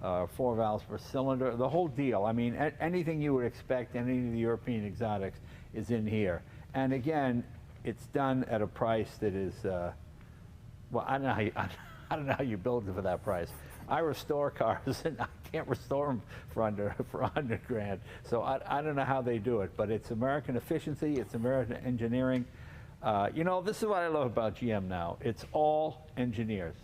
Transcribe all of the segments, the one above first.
4 valves per cylinder, the whole deal. I mean, anything you would expect, any of the European exotics is in here. And again, it's done at a price that is, well, I don't know how you, I don't know how you build it for that price. I restore cars and I can't restore them for 100 grand. So I don't know how they do it, but it's American efficiency, it's American engineering. You know, this is what I love about GM now. It's all engineers.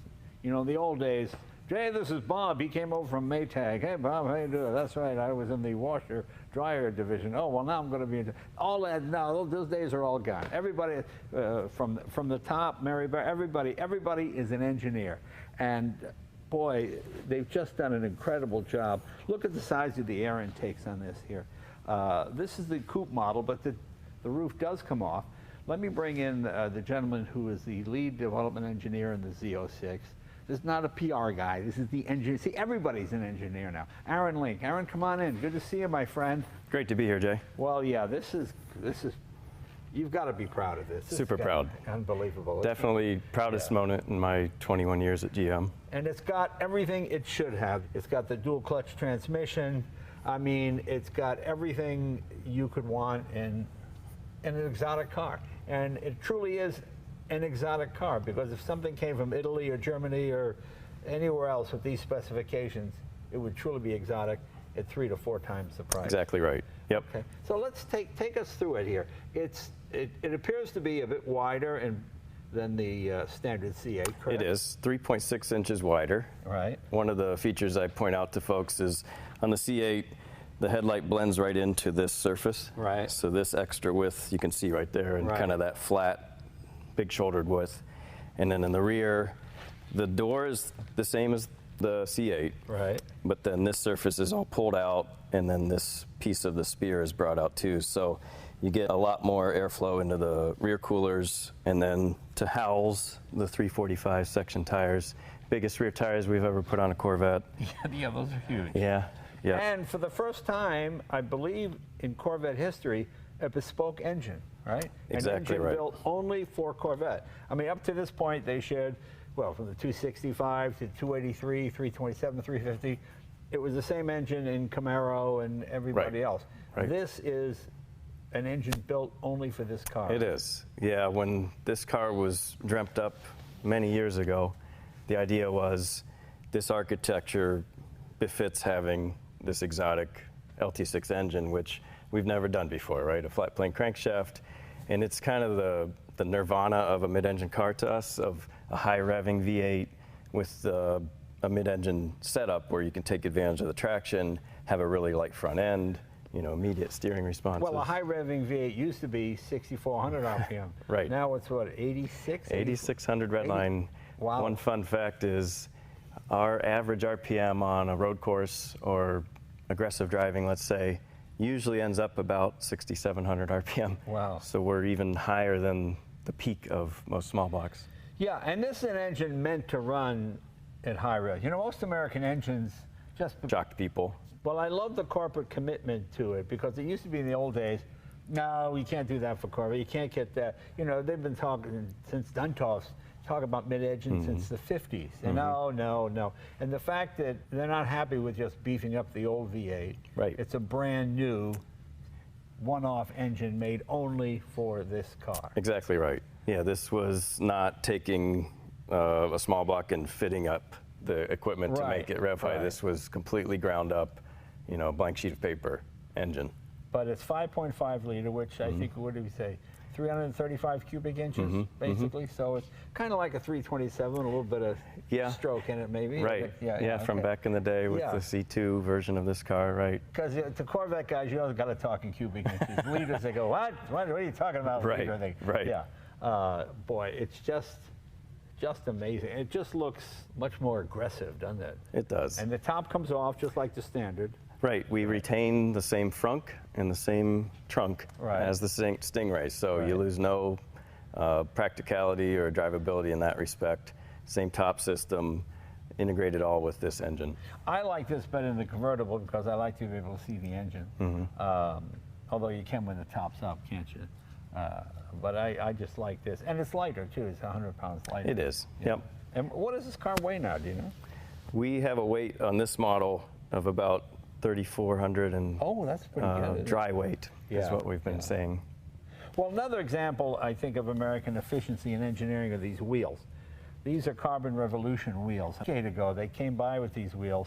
You know, in the old days, Jay, this is Bob. He came over from Maytag. Hey, Bob, how you doing? That's right. I was in the washer dryer division. Oh, well, now I'm going to be in all that. No, those days are all gone. Everybody from the top, Mary Bear, everybody is an engineer. And boy, they've just done an incredible job. Look at the size of the air intakes on this here. This is the coupe model, but the roof does come off. Let me bring in the gentleman who is the lead development engineer in the Z06. This is not a PR guy. This is the engineer. See, everybody's an engineer now. Aaron Link. Aaron, come on in. Good to see you, my friend. Great to be here, Jay. Well, yeah, this is. You've got to be proud of this. Super proud. Unbelievable. Definitely proudest moment in my 21 years at GM. And it's got everything it should have. It's got the dual clutch transmission. I mean, it's got everything you could want in an exotic car. And it truly is an exotic car, because if something came from Italy or Germany or anywhere else with these specifications, it would truly be exotic at 3 to 4 times the price. Exactly right. Yep. Okay. So let's take us through it here. It appears to be a bit wider than the standard C8, correct? It is 3.6 inches wider. Right. One of the features I point out to folks is on the C8, the headlight blends right into this surface. Right. So this extra width you can see right there, and kind of that flat, big shouldered width. And then in the rear, the door is the same as the C8. Right. But then this surface is all pulled out, and then this piece of the spear is brought out too. So you get a lot more airflow into the rear coolers, and then to house the 345 section tires. Biggest rear tires we've ever put on a Corvette. Yeah, those are huge. Yeah. Yeah. And for the first time, I believe, in Corvette history, a bespoke engine, right? Exactly an engine right. built only for Corvette. I mean, up to this point, they shared, well, from the 265 to 283, 327, 350, it was the same engine in Camaro and everybody else. Right. This is an engine built only for this car. It is. Yeah, when this car was dreamt up many years ago, the idea was this architecture befits having this exotic LT6 engine, which we've never done before, right? A flat plane crankshaft, and it's kind of the nirvana of a mid-engine car to us, of a high revving V8 with a mid-engine setup where you can take advantage of the traction, have a really light front end, you know, immediate steering responses. Well, a high revving V8 used to be 6,400 RPM. Right. Now it's what, 86? 8,600 redline. Wow. One fun fact is our average RPM on a road course or aggressive driving, let's say, usually ends up about 6,700 RPM. Wow. So we're even higher than the peak of most small blocks. Yeah, and this is an engine meant to run at high rev. You know, most American engines just Shocked people. Well, I love the corporate commitment to it, because it used to be in the old days, no, you can't do that for Corvette. You can't get that. You know, they've been talking since Duntoff's, talking about mid-engine since the 50s. And no. And the fact that they're not happy with just beefing up the old V8. Right. It's a brand new one-off engine made only for this car. Exactly right. Yeah, this was not taking a small block and fitting up the equipment to make it rev high. This was completely ground up, you know, blank sheet of paper engine. But it's 5.5 liter, which I think, what did we say? 335 cubic inches, basically. So it's kind of like a 327, a little bit of stroke in it, maybe. Right. Yeah, from back in the day with the C2 version of this car, right? Because the Corvette guys, you always got to talk in cubic inches. Liters, they go, what? What are you talking about? Right. Liter? Right. Yeah. Boy, it's just amazing. It just looks much more aggressive, doesn't it? It does. And the top comes off just like the standard. Right, we retain the same frunk and the same trunk as the Stingray, so you lose no practicality or drivability in that respect. Same top system, integrated all with this engine. I like this better than the convertible because I like to be able to see the engine. Although you can when the top's up, can't you? But I just like this. And it's lighter, too. It's 100 pounds lighter. It is, yep. And what does this car weigh now, do you know? We have a weight on this model of about 3,400 and Oh, that's pretty good. dry weight is Yeah, what we've been saying. Well, another example, I think, of American efficiency and engineering are these wheels. These are Carbon Revolution wheels. A decade ago, they came by with these wheels.